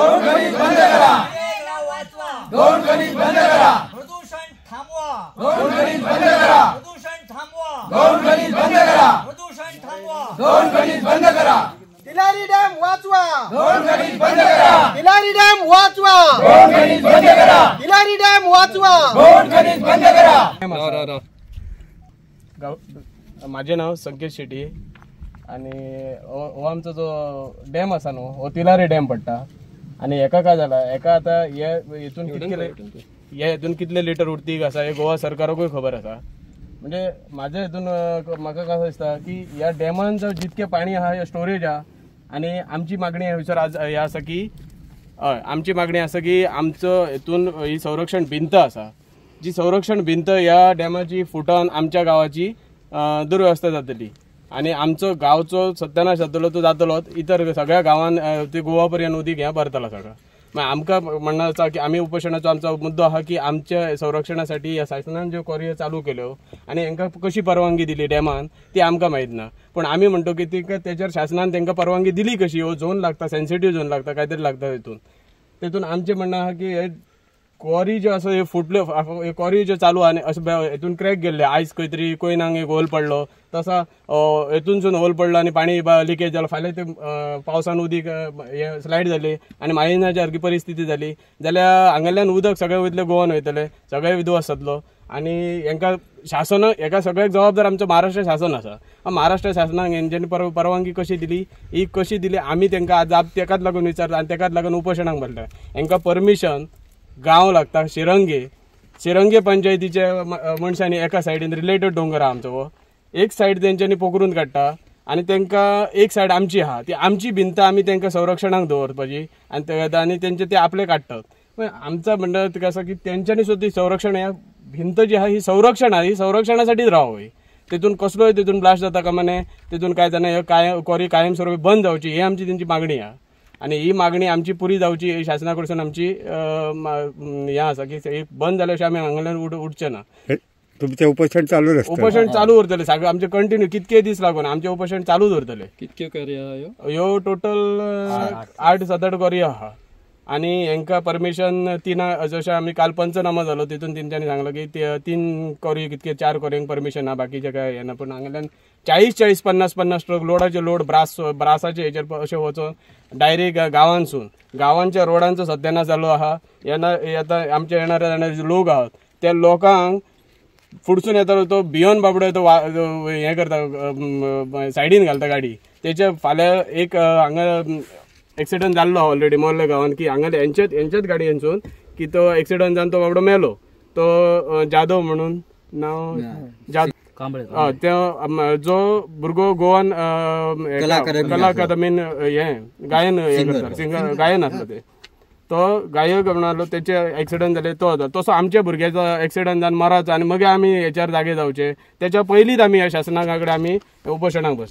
दोन खनिज बंद करा, दोन खनिज बंद करा, प्रदूषण थांबवा, दोन खनिज बंद करा, प्रदूषण थांबवा, दोन खनिज बंद करा, प्रदूषण थांबवा, दोन खनिज बंद करा, तिलारी डॅम वाचवा, दोन खनिज बंद करा, तिलारी डॅम वाचवा, दोन खनिज बंद करा, तिलारी डॅम वाचवा, दोन खनिज बंद करा। माझे नाव संकेत शेट्टी आणि हो आमचा जो डॅम असा न्हू हो तिलारी डॅम पडटा आणि एका काय झाला एका आता हितून कितले लिटर उरतीक आसा हे गोवा सरकाराकूय खबर आसा। म्हणजे माझ्या हितून म्हाका कसं दिसता की ह्या डॅमान जितके पाणी आहा हे स्टोरेज आहा आणि आमची मागणी ह्या आज हे आसा की आमची मागणी आसा की आमचं हितून ही संरक्षण भिंत आसा जी संरक्षण भिंत ह्या डॅमाची फुटोन आमच्या गावाची दुर्व्यवस्था जातली आणि आमचो गावचो सत्यानाश जातलो तो जातलोच इतर सगळ्या गावांत ते गोवा पर्यंत उदीक हें भरतला सगळं। मग आमकां म्हणणं आसा की आम्ही उपोशणाचो आमचो मुद्दो आहा की आमच्या संरक्षणासाठी ह्या शासनान ज्यो कोरयो चालू केल्यो आणि हांकां कशी परवानगी दिली डॅमान ती आमकां माहीत ना, पण आम्ही म्हणतो की त्याच्यावर शासनान तांकां परवानगी दिली कशी, हो झोन लागता सेन्सिटिव्ह झोन लागता काहीतरी लागता तेतून आमचें म्हणणं आहा की क्वॉरी जो असं हे फुटल्यो क्वॉरी जो चालू आहा अशें हेतून क्रॅक गेल्ले आयज खंय तरी कोयनांक एक होल पडलो तसा हेतूनसून होल पडलो आणि पाणी लिकेज जालो, फाल्यां ते पावसान उदीक हे स्लायड जाली आणि माळिनाच्या सारकी परिस्थिती जाली जाल्यार हांगाल्यान उदक सगळें वयतलें गोवन वयतलें, सगळें विध्वंस जातलो आणि हांकां शासन हेका सगळ्याक जबाबदार आमचो महाराष्ट्र शासन आसा। महाराष्ट्र शासनाक हेंच्यांनी परवानगी कशी दिली ही कशी दिली आमी तांकां आज तेकाच लागून विचारता आणि तेकाच लागून उपोशणाक बसल्या। हांकां परमिशन गांव लागता शिरंगे पंचायतीचे मनशांनी एका सायडीन रिलेटेड डोंगर आहा आमचो एक सायड तेंच्यांनी पोखरून काडटा आणि तांकां एक सायड आमची आहा ती आमची भिंत आमी तांकां संरक्षणाक दवरपाची आणि तेंचे ते आपले काडटात। आमचा म्हणणं तिका आसा की तेंच्यांनी सुद्दां संरक्षण ह्या भिंत जी आहा ही संरक्षण आहा ही संरक्षणासाठीच रावोय, तेतून कसलोय तेतून ब्लास्ट जाता कामा नये, तेतून काय जाणा हे कोरी कायमस्वरूपी बंद जावची ही आमची तेंची मागणी आहा आणि ही मागणी आमची पुरी जावची शासना कडसून आमची हें आसा की बंद जाल्या अशें आमी हांगाल्यान उठचे ना। तुमचें उपोशण चालू उपोशण चालू उरतलें सगळें आमचें कंटिन्यू कितके दीस लागून आमचें उपोशण चालूच उरतलें। कितके कोरया ह्यो टोटल 8-7 कोरयो आहा आणि हांकां परमिशन जशें आमी काल पंचनामा जालो तितून तेंच्यांनी सांगलो की 3 कोरयो कितके 4 कोरयांक परमिशन आहा बाकीचे काय येना, पण हांगाल्यान 40-50 ट्रक लोडाचे लोड ब्रासाचे हेचेर अशें वचोन डायरेक्ट गांवांच्या रोडांचो सत्यानाश जालो आहा। आतां आमचे येणारे जाणारे लोक आहात त्या लोकांक फुडसून येतालो तो बियोन बाबडो तो हें करता सायडीन घालता गाडी तेचे फाल्यां एक हांगा एक्सिडंट जाल्लो ऑलरेडी मोर्ले गांवांत की हांगा हेंच्याच गाडयेनसून की तो एक्सिडंट जावन तो बाबडो मेलो, तो जाधव म्हणून नांव तो जो भुरगो गोवन कला अकादमीन गायन करता सिंगर गायन आसलो ते तो गायक म्हणलो तेचे एक्सिडंट जाले तो तसो आमच्या भुरग्याचो एक्सिडंट जावन मराचो आणि मग आमी हेच्यार जागे जावचे त्याच्या पयलींच आमी ह्या शासना कडेन आमी उपोशणाक बसले।